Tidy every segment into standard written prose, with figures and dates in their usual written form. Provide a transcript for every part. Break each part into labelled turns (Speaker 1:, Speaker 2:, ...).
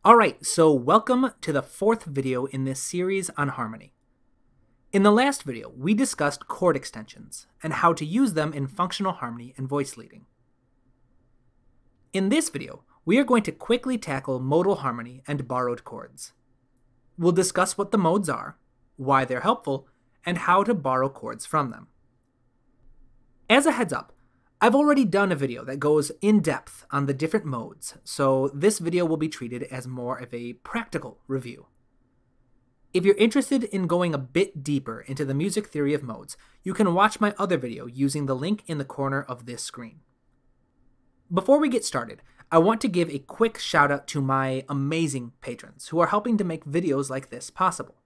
Speaker 1: Alright, so welcome to the fourth video in this series on harmony. In the last video, we discussed chord extensions and how to use them in functional harmony and voice leading. In this video, we are going to quickly tackle modal harmony and borrowed chords. We'll discuss what the modes are, why they're helpful, and how to borrow chords from them. As a heads up, I've already done a video that goes in depth on the different modes, so this video will be treated as more of a practical review. If you're interested in going a bit deeper into the music theory of modes, you can watch my other video using the link in the corner of this screen. Before we get started, I want to give a quick shout out to my amazing patrons who are helping to make videos like this possible.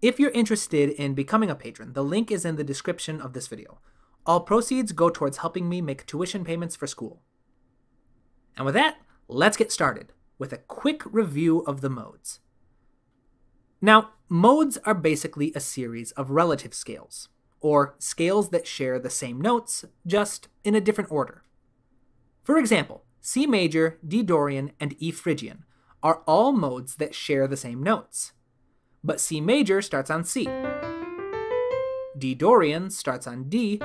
Speaker 1: If you're interested in becoming a patron, the link is in the description of this video. All proceeds go towards helping me make tuition payments for school. And with that, let's get started with a quick review of the modes. Now, modes are basically a series of relative scales, or scales that share the same notes, just in a different order. For example, C major, D Dorian, and E Phrygian are all modes that share the same notes. But C major starts on C, D Dorian starts on D,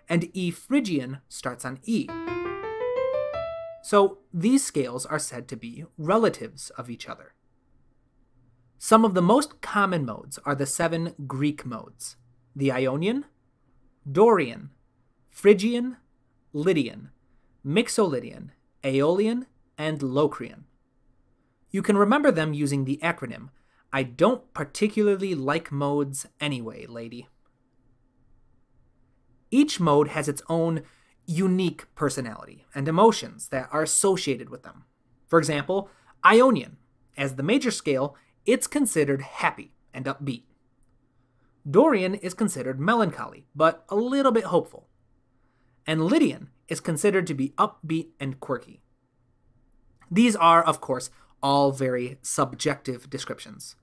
Speaker 1: and E Phrygian starts on E. So these scales are said to be relatives of each other. Some of the most common modes are the 7 Greek modes: the Ionian, Dorian, Phrygian, Lydian, Mixolydian, Aeolian, and Locrian. You can remember them using the acronym, I don't particularly like modes anyway, lady. Each mode has its own unique personality and emotions that are associated with them. For example, Ionian, as the major scale, it's considered happy and upbeat. Dorian is considered melancholy, but a little bit hopeful. And Lydian is considered to be upbeat and quirky. These are, of course, all very subjective descriptions.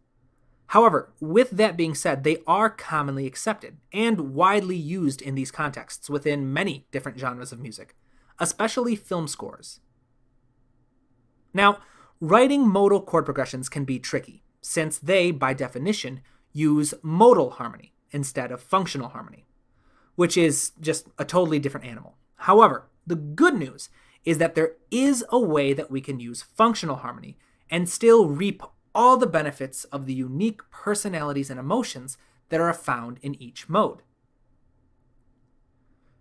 Speaker 1: However, with that being said, they are commonly accepted and widely used in these contexts within many different genres of music, especially film scores. Now, writing modal chord progressions can be tricky, since they, by definition, use modal harmony instead of functional harmony, which is just a totally different animal. However, the good news is that there is a way that we can use functional harmony and still reap all the benefits of the unique personalities and emotions that are found in each mode.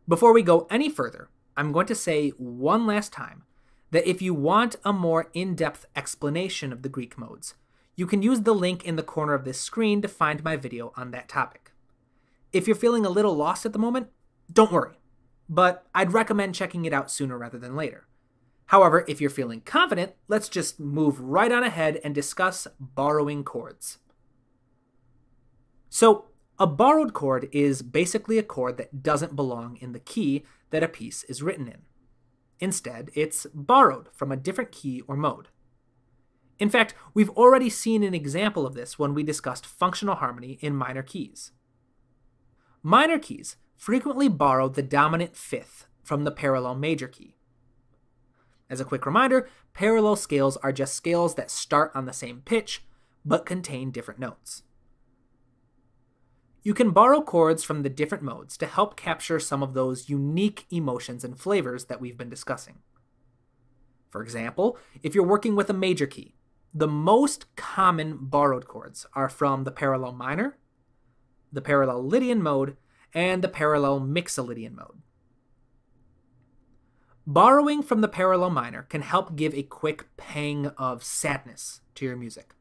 Speaker 1: Before we go any further, I'm going to say one last time that if you want a more in-depth explanation of the Greek modes, you can use the link in the corner of this screen to find my video on that topic. If you're feeling a little lost at the moment, don't worry, but I'd recommend checking it out sooner rather than later. However, if you're feeling confident, let's just move right on ahead and discuss borrowing chords. So, a borrowed chord is basically a chord that doesn't belong in the key that a piece is written in. Instead, it's borrowed from a different key or mode. In fact, we've already seen an example of this when we discussed functional harmony in minor keys. Minor keys frequently borrow the dominant fifth from the parallel major key. As a quick reminder, parallel scales are just scales that start on the same pitch, but contain different notes. You can borrow chords from the different modes to help capture some of those unique emotions and flavors that we've been discussing. For example, if you're working with a major key, the most common borrowed chords are from the parallel minor, the parallel Lydian mode, and the parallel Mixolydian mode. Borrowing from the parallel minor can help give a quick pang of sadness to your music,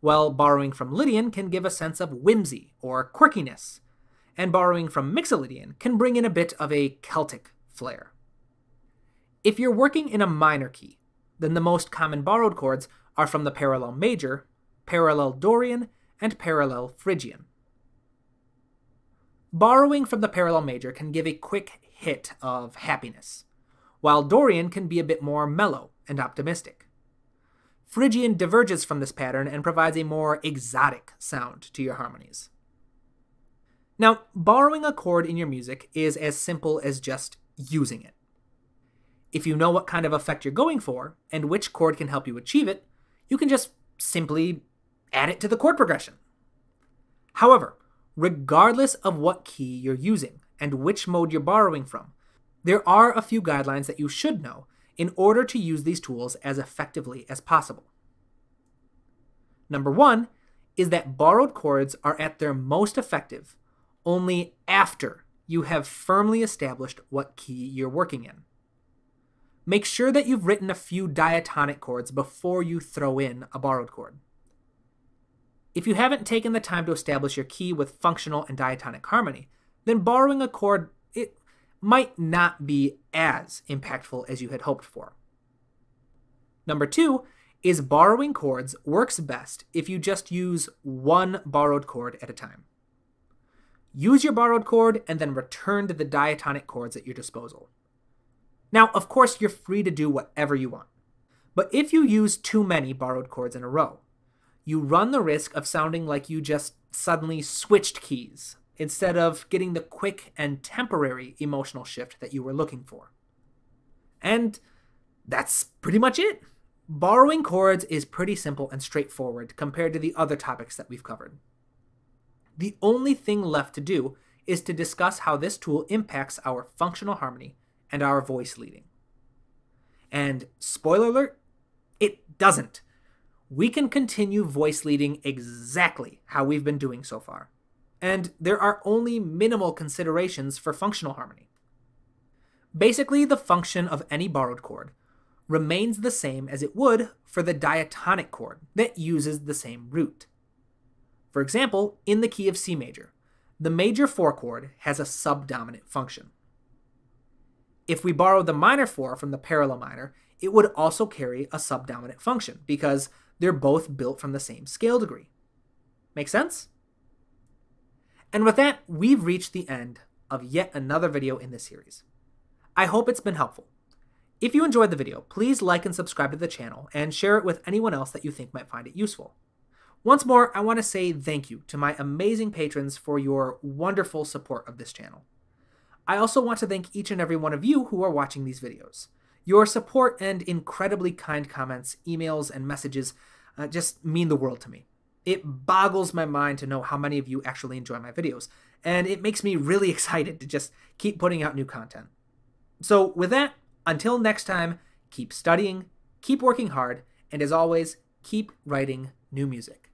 Speaker 1: while borrowing from Lydian can give a sense of whimsy or quirkiness, and borrowing from Mixolydian can bring in a bit of a Celtic flair. If you're working in a minor key, then the most common borrowed chords are from the parallel major, parallel Dorian, and parallel Phrygian. Borrowing from the parallel major can give a quick hit of happiness, while Dorian can be a bit more mellow and optimistic. Phrygian diverges from this pattern and provides a more exotic sound to your harmonies. Now, borrowing a chord in your music is as simple as just using it. If you know what kind of effect you're going for and which chord can help you achieve it, you can just simply add it to the chord progression. However, regardless of what key you're using and which mode you're borrowing from, there are a few guidelines that you should know in order to use these tools as effectively as possible. Number one is that borrowed chords are at their most effective only after you have firmly established what key you're working in. Make sure that you've written a few diatonic chords before you throw in a borrowed chord. If you haven't taken the time to establish your key with functional and diatonic harmony, then borrowing a chord, it might not be as impactful as you had hoped for. Number two is borrowing chords works best if you just use one borrowed chord at a time. Use your borrowed chord and then return to the diatonic chords at your disposal. Now, of course, you're free to do whatever you want, but if you use too many borrowed chords in a row, you run the risk of sounding like you just suddenly switched keys instead of getting the quick and temporary emotional shift that you were looking for. And that's pretty much it. Borrowing chords is pretty simple and straightforward compared to the other topics that we've covered. The only thing left to do is to discuss how this tool impacts our functional harmony and our voice leading. And spoiler alert, it doesn't. We can continue voice leading exactly how we've been doing so far. And there are only minimal considerations for functional harmony. Basically, the function of any borrowed chord remains the same as it would for the diatonic chord that uses the same root. For example, in the key of C major, the major 4 chord has a subdominant function. If we borrow the minor 4 from the parallel minor, it would also carry a subdominant function because they're both built from the same scale degree. Make sense? And with that, we've reached the end of yet another video in this series. I hope it's been helpful. If you enjoyed the video, please like and subscribe to the channel and share it with anyone else that you think might find it useful. Once more, I want to say thank you to my amazing patrons for your wonderful support of this channel. I also want to thank each and every one of you who are watching these videos. Your support and incredibly kind comments, emails, and messages just mean the world to me. It boggles my mind to know how many of you actually enjoy my videos, and it makes me really excited to just keep putting out new content. So with that, until next time, keep studying, keep working hard, and as always, keep writing new music.